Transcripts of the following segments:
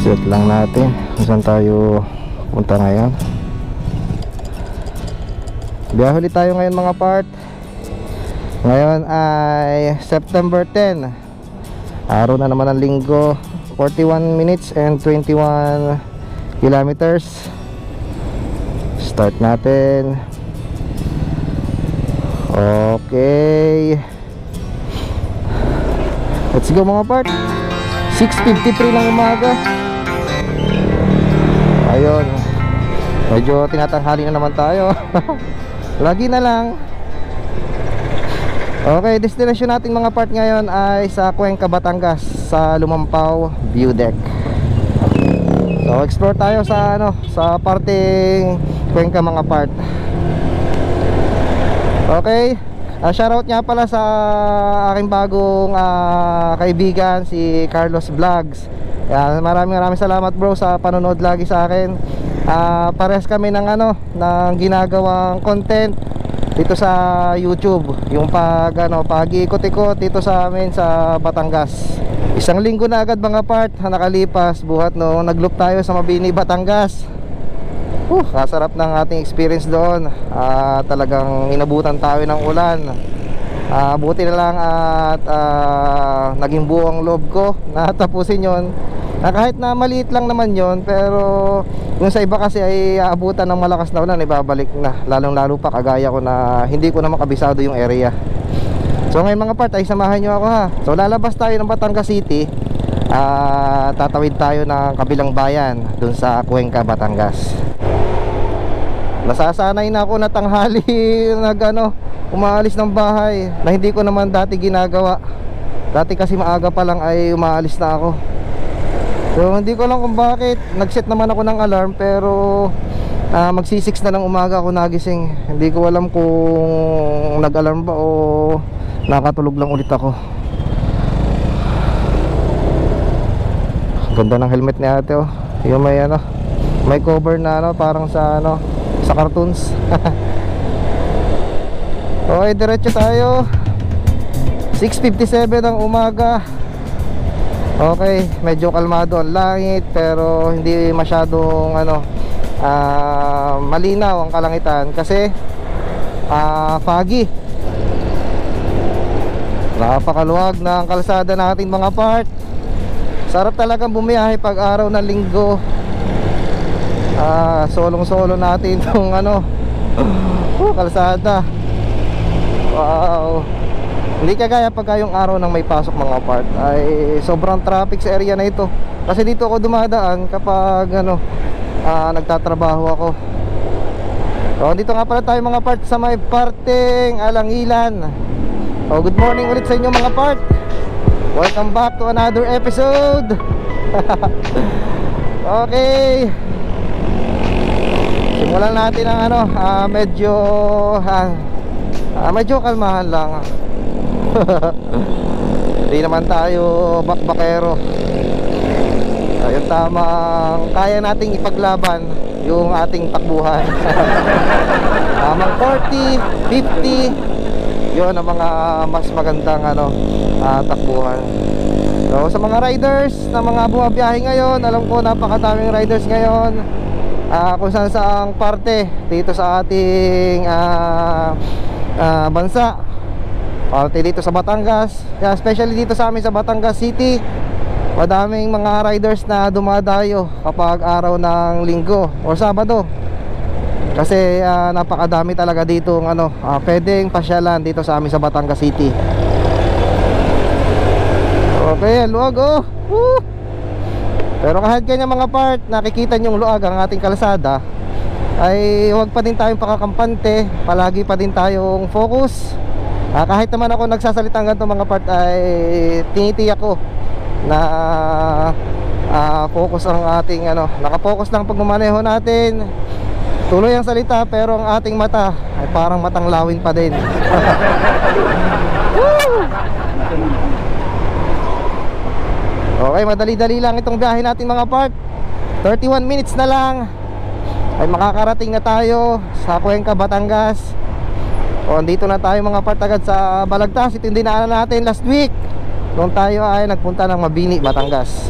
Set lang natin kung saan tayo punta ngayon. Biyahe ulit tayo ngayon mga part. Ngayon ay September 10, araw na naman ng linggo. 41 minutes and 21 kilometers. Start natin. Okay, let's go mga part. 6:53 ng umaga. Ayun, medyo tinatanghali na naman tayo. Lagi na lang. Okay, destination natin mga part ngayon ay sa Cuenca, Batangas, sa Lumampao View Deck. So explore tayo sa sa parteng Cuenca mga part. Okay, shoutout nga pala sa aking bagong kaibigan, si Carlos Vlogs. Maraming salamat bro sa panonood lagi sa akin. Parehas kami ng ng ginagawang content dito sa YouTube, yung pag-ikot-ikot dito sa amin sa Batangas. Isang linggo na agad mga part nakalipas buhat no nagloop tayo sa Mabini, Batangas. Kasarap ng ating experience doon. Talagang inabutan tayo ng ulan. Buti na lang at naging buo ang loob ko na tapusin yon. Kahit na maliit lang naman yon, pero yung sa iba kasi ay aabutan ng malakas na ulan, ibabalik na. Lalong-lalo pa kagaya ko na hindi ko na makabisado yung area. So ngayon mga part ay samahan nyo ako ha. So lalabas tayo ng Batangas City. Tatawid tayo ng kabilang bayan dun sa Cuenca, Batangas. Nasasanay na ako na tanghali umaalis ng bahay na hindi ko naman dati ginagawa. Dati kasi maaga pa lang ay umaalis na ako. So hindi ko lang kung bakit nagset naman ako ng alarm, pero magsi-6 na ng umaga ako nagising. Hindi ko alam kung nag-alarm ba o nakatulog lang ulit ako. Ganda ng helmet ni ate oh. Yung may cover na parang sa sa cartoons. Okay, diretso tayo. 6:57 ng umaga. Okay, medyo kalmado ang langit, pero hindi masyadong malinaw ang kalangitan kasi foggy. Napakaluwag na ang kalsada natin mga part. Sarap talagang bumiyahe pag araw ng linggo. Solong-solo natin itong kalsada. Wow. Hindi kagaya pagka yung araw ng may pasok mga part, ay sobrang traffic sa area na ito. Kasi dito ako dumadaan kapag nagtatrabaho ako. So dito nga pala tayo mga part sa may parteng Alangilan. So good morning ulit sa inyo mga part. Welcome back to another episode. Okay, simulan natin ang medyo kalmahan lang. Hindi naman tayo bakbakero. Yung tamang kaya nating ipaglaban yung ating takbuhan. Tamang 40, 50, yun ang mga mas magandang takbuhan. So sa mga riders na mga bumabiyahe ngayon, alam ko napakadaming riders ngayon kung saan saang parte dito sa ating bansa, parte dito sa Batangas, especially dito sa amin sa Batangas City. Madaming mga riders na dumadayo kapag araw ng linggo o Sabado, kasi napakadami talaga dito pwedeng pasyalan dito sa amin sa Batangas City. Okay, luwag oh. Woo! Pero kahit ganyan mga part, nakikita nyo yung luwag ang ating kalsada, ay huwag pa din tayong pakakampante. Palagi pa din tayong focus. Kahit naman ako nagsasalitang ganito mga part, ay tinitiyak ko na focus ang ating nakapokus lang pagmamaneho natin. Tuloy ang salita, pero ang ating mata ay parang matang lawin pa din. Okay, madali-dali lang itong biyahe natin mga part. 31 minutes na lang ay makakarating na tayo sa Cuenca, Batangas. O andito na tayo mga part agad sa Balagtas. Ito yung dinaanan natin last week. Doon tayo ay nagpunta ng Mabini, Batangas.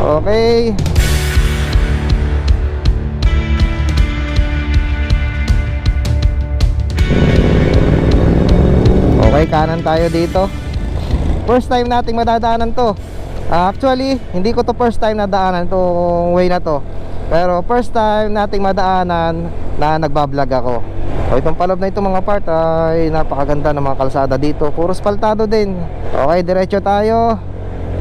Okay. Okay, kanan tayo dito. First time nating madadaanan to. Actually, hindi ko to first time nadaanan itong way na to. Pero first time nating madaanan na nagbablog ako. O itong palob na ito mga part ay napakaganda ng mga kalsada dito. Puro spaltado din. Okay, diretso tayo.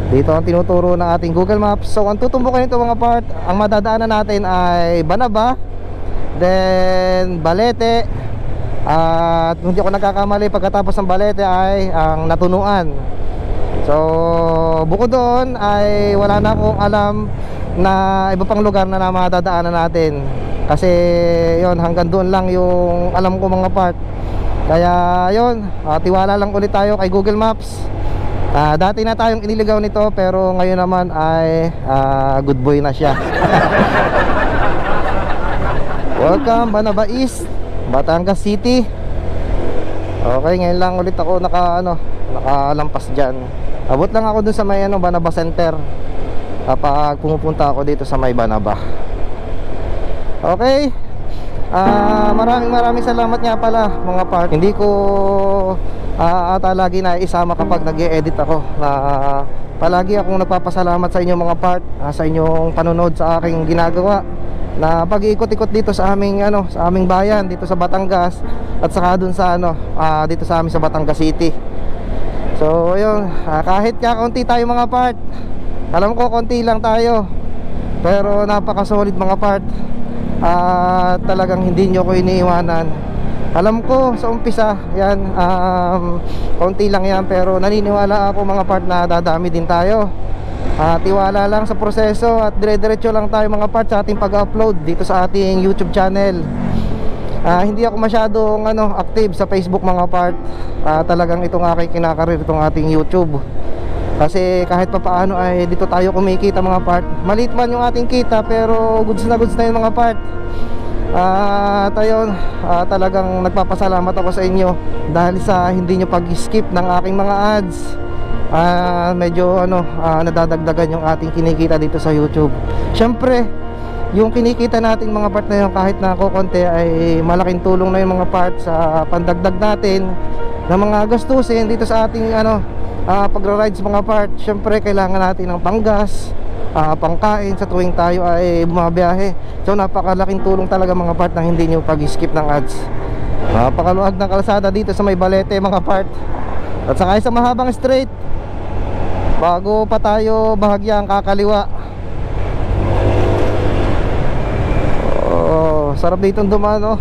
Dito ang tinuturo ng ating Google Maps. So ang tutumbukin nito mga part, ang madadaanan natin ay Banaba, then Balete, at kung hindi ako nagkakamali pagkatapos ng Balete ay ang Natunuan. So bukod doon ay wala na akong alam na iba pang lugar na madadaanan natin. Kasi yon, hanggang doon lang yung alam ko mga part. Kaya yon, tiwala lang ulit tayo kay Google Maps. Dati na tayong iniligaw nito, pero ngayon naman ay good boy na siya. Welcome Banaba East, Batangas City. Okay, ngayon lang ulit ako nakalampas dyan. Abot lang ako dun sa may Banaba Center kapag pumupunta ako dito sa may Banaba. Okay, maraming salamat nga pala mga part. Hindi ko ata lagi na isama kapag nag-e-edit ako, na palagi akong nagpapasalamat sa inyo mga part, sa inyong panonood sa aking ginagawa na pag-iikot-ikot dito sa aming sa aming bayan dito sa Batangas, at saka dun sa dito sa amin sa Batangas City. So ayun, kahit kaunti tayo mga part, alam ko konti lang tayo, pero napaka-solid mga part. Talagang hindi nyo ko iniiwanan. Alam ko sa umpisa yan, konti lang yan, pero naniniwala ako mga part na dadami din tayo. Tiwala lang sa proseso at dire-diretso lang tayo mga part sa ating pag-upload dito sa ating YouTube channel. Hindi ako masyadong active sa Facebook mga part. Talagang itong aking kinakarir, itong ating YouTube. Kasi kahit pa paano ay dito tayo kumikita mga part. Maliit man yung ating kita, pero goods na yung mga part. At ayun, talagang nagpapasalamat ako sa inyo dahil sa hindi nyo pag-skip ng aking mga ads. Medyo nadadagdagan yung ating kinikita dito sa YouTube. Syempre, yung kinikita natin mga part na yun, kahit na kukonti, ay malaking tulong na yung mga part sa pandagdag natin ng mga gastusin dito sa ating pagra-rides mga part. Syempre, kailangan natin ng panggas, pangkain sa tuwing tayo ay bumabiyahe. So napakalaking tulong talaga mga part na hindi nyo pag-skip ng ads. Napakaluwag ng kalsada dito sa may Balete mga part. At saka sa mahabang straight, bago pa tayo bahagyang kakaliwa. Sarap dito dumaan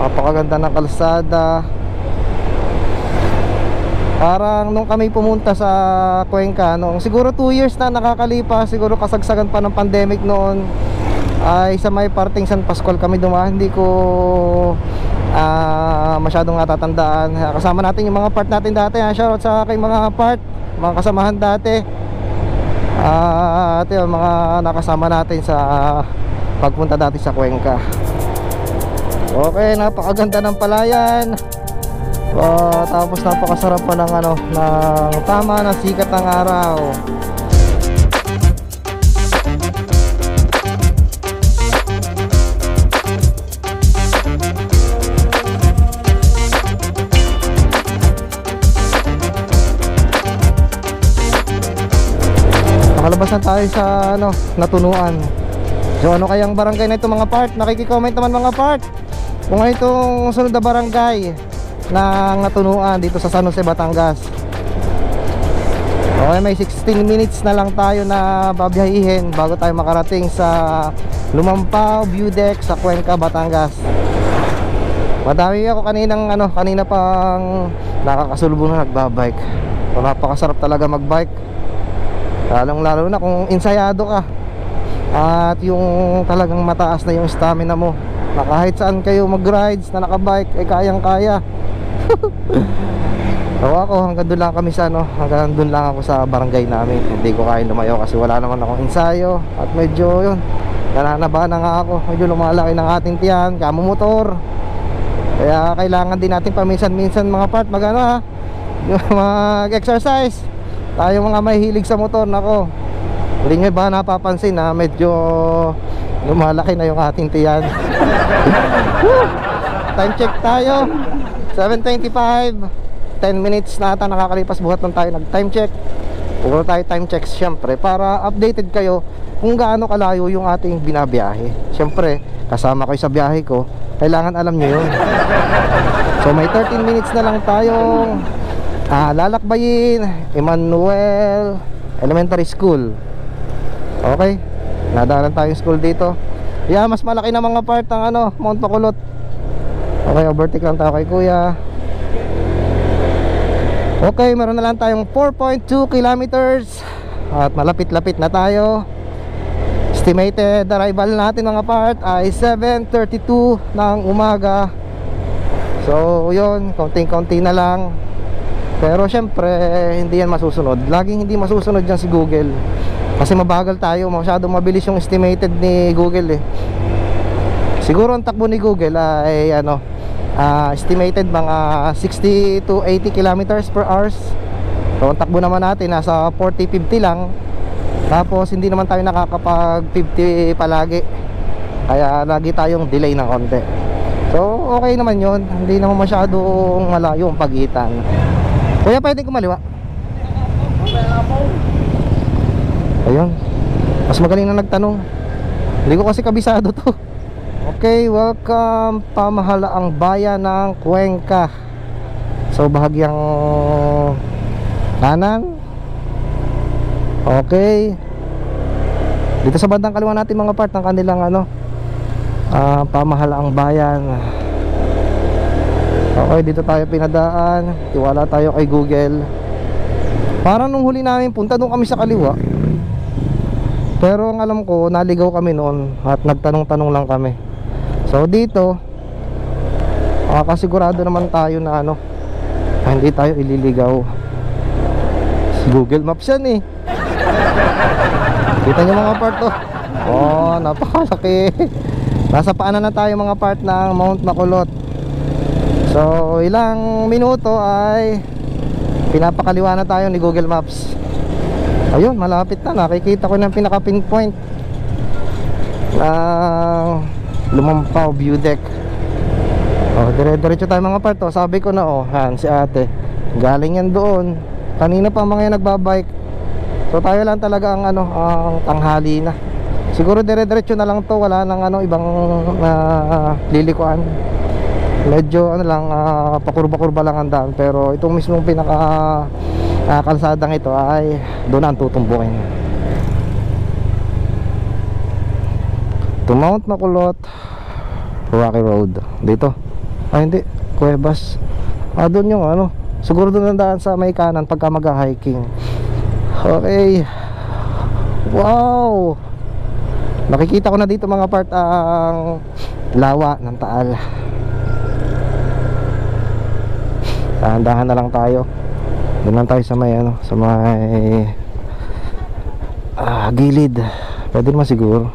napakaganda ng kalsada. Parang nung kami pumunta sa Cuenca siguro 2 years na nakakalipas, siguro kasagsagan pa ng pandemic noon, ay sa may parting San Pascual kami dumaan. Hindi ko masyadong natatandaan. Kasama natin yung mga part natin dati. Shoutout sa aking mga part, mga kasamahan dati, at yun, mga nakasama natin sa pagpunta dati sa Cuenca. Okay, napakaganda ng palayan. Tapos napakasarap pa ng ng tama na sikat ng araw. Nakalabas na tayo sa Natunuan. So kayang barangay na ito mga part? Nakiki-comment naman mga part kung ano itong sunod na barangay ng Natunuan dito sa San Jose, Batangas. Okay, may 16 minutes na lang tayo na babiyahihin bago tayo makarating sa Lumampao View Deck sa Cuenca, Batangas. Madami ako kanina pang nakakasulubong na nagbabike. So napakasarap talaga magbike, lalong-lalo na kung insayado ka at yung talagang mataas na yung stamina mo, na kahit saan kayo mag-rides na nakabike ay kayang-kaya. So ako, hanggang doon lang kami sa hanggang doon lang ako sa barangay namin. Hindi ko kaya lumayo kasi wala naman akong ensayo. At medyo yun, nananaba na nga ako. Medyo lumalaki ng ating tiyan, kamomotor. Kaya kailangan din natin paminsan-minsan mga part mag-exercise Tayo mga mahihilig sa motor, nako, hindi nyo ba napapansin na medyo lumalaki na yung ating tiyan. Time check tayo, 7:25. 10 minutes na ata nakakalipas buhat nung tayo nag time check. Puro tayo time checks syempre para updated kayo kung gaano kalayo yung ating binabiyahe. Syempre kasama kayo sa biyahe ko, kailangan alam nyo yun. So may 13 minutes na lang tayong lalakbayin. Emmanuel Elementary School. Okay, nadaanan tayong school dito. Yeah, mas malaki na mga part ng Mount Bacolod. Okay, overtake lang tayo kay kuya. Okay, meron na lang tayong 4.2 kilometers at malapit-lapit na tayo. Estimated arrival natin mga part ay 7:32 ng umaga. So yun, konting-konti na lang. Pero syempre hindi yan masusunod. Laging hindi masusunod yan si Google, kasi mabagal tayo, masyadong mabilis yung estimated ni Google eh. Siguro ang takbo ni Google ay estimated mga 60 to 80 kilometers per hours. So ang takbo naman natin nasa 40-50 lang. Tapos hindi naman tayo nakakapag 50 palagi, kaya lagi tayong delay ng konti. So okay naman yun, hindi naman masyadong malayo ang pagitan. Kuya, pwede kumaliwa? Ayun, mas magaling na nagtanong. Hindi ko kasi kabisado to. Okay, welcome pamahalaang bayan ng Cuenca. So bahagyang kanan. Okay, dito sa bandang kaliwa natin mga part ng kanilang pamahalaang bayan. Okay, dito tayo pinadaan. Tiwala tayo kay Google. Parang nung huli namin punta, doon kami sa kaliwa. Pero ang alam ko, naligaw kami noon at nagtanong-tanong lang kami. So dito, makasigurado naman tayo na hindi tayo ililigaw. Google Maps yan eh. Kita nyo mga part to. Oh, napakalaki. Nasa paanan na tayo mga part ng Mount Bacolod. So ilang minuto ay pinapakaliwa na tayo ni Google Maps. Ayun, malapit na. Nakikita ko na yung pinaka-pinpoint ng Lumampao View Deck. Dire-diretso tayo mga part. Sabi ko na yan si ate, galing yan doon. Kanina pa mga yan nagbabike. So tayo lang talaga ang ang tanghali na. Siguro dire-diretso na lang to, wala nang ibang lilikuan. Medyo pakurba-kurba lang ang daan, pero itong mismong pinaka kalsadang ito ay doon ang tutumbukin. To Mount Bacolod Rocky Road. Dito. Ay hindi, Cuevas. Doon yung siguro doon ang daan sa may kanan pagka mag-hiking. Okay. Wow, nakikita ko na dito mga part ang lawa ng Taal. Dahan-dahan na lang tayo. Doon lang tayo sa may sa may gilid. Pwede naman siguro.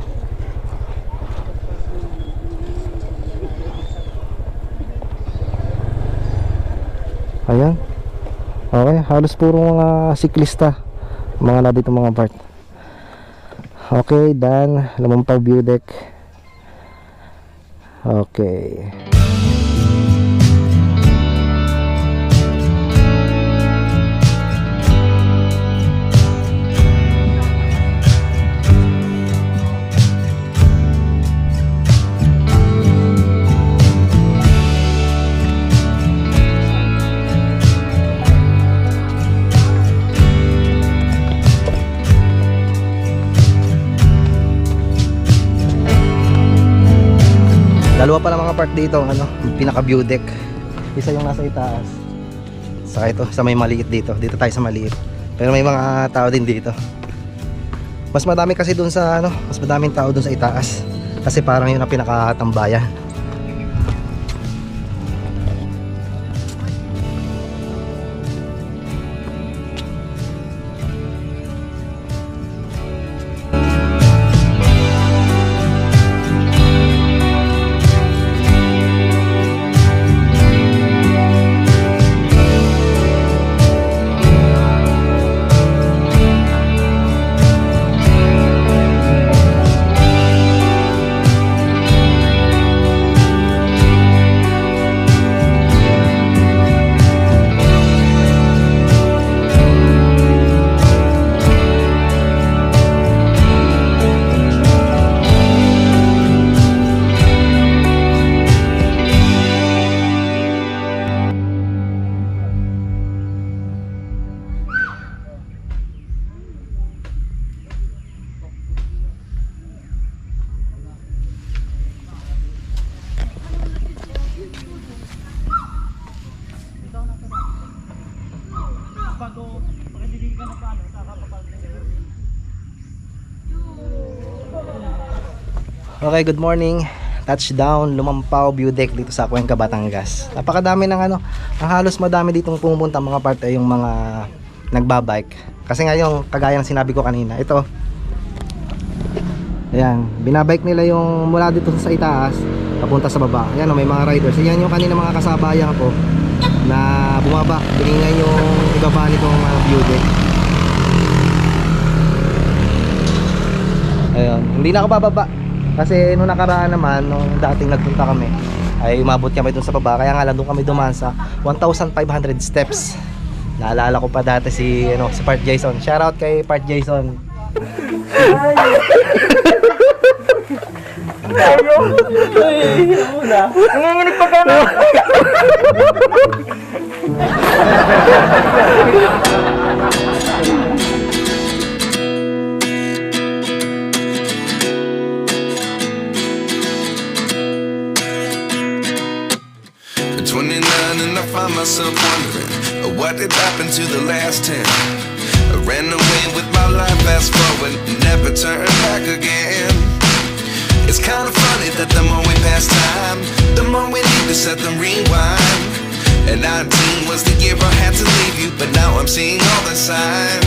Ayan. Okay, halos puro mga siklista mga na dito mga part. Okay, done. Lumampao View Deck. Okay. Dalawa pa lang mga part dito, pinaka view deck. Isa yung nasa itaas. Saka ito, sa may maliit dito. Dito tayo sa maliit. Pero may mga tao din dito. Mas madami kasi dun sa mas madaming tao dun sa itaas. Kasi parang yun ang pinakatambayan. Okay, good morning. Touchdown, Lumampao View Deck dito sa Cuenca, Batangas. Napakadami ng ano, ang halos madami ditong pumupunta mga parte yung mga nagbabike. Kasi nga yung kagaya ng sinabi ko kanina, ito. Ayan, binabike nila yung mula dito sa itaas papunta sa baba. Ayan, may mga riders. Ayan yung kanina mga kasabayan ko na bumaba. Binigay yung ibaba nitong view deck. Ayun, hindi na ako bababa. Kasi nung nakaraan naman, nung dating nagpunta kami, ay umabot kami dun sa baba. Kaya nga lang doon kami dumaan sa 1,500 steps. Naalala ko pa dati si Part Jason. Shoutout kay Part Jason. Nanginginig pa ka na. At 29 and I find myself wondering what did happen to the last 10. I ran away with my life, fast forward, never turn back again. It's kind of funny that the more we pass time, the more we need to set the rewind. And 19 was the year I had to leave you, but now I'm seeing all the signs.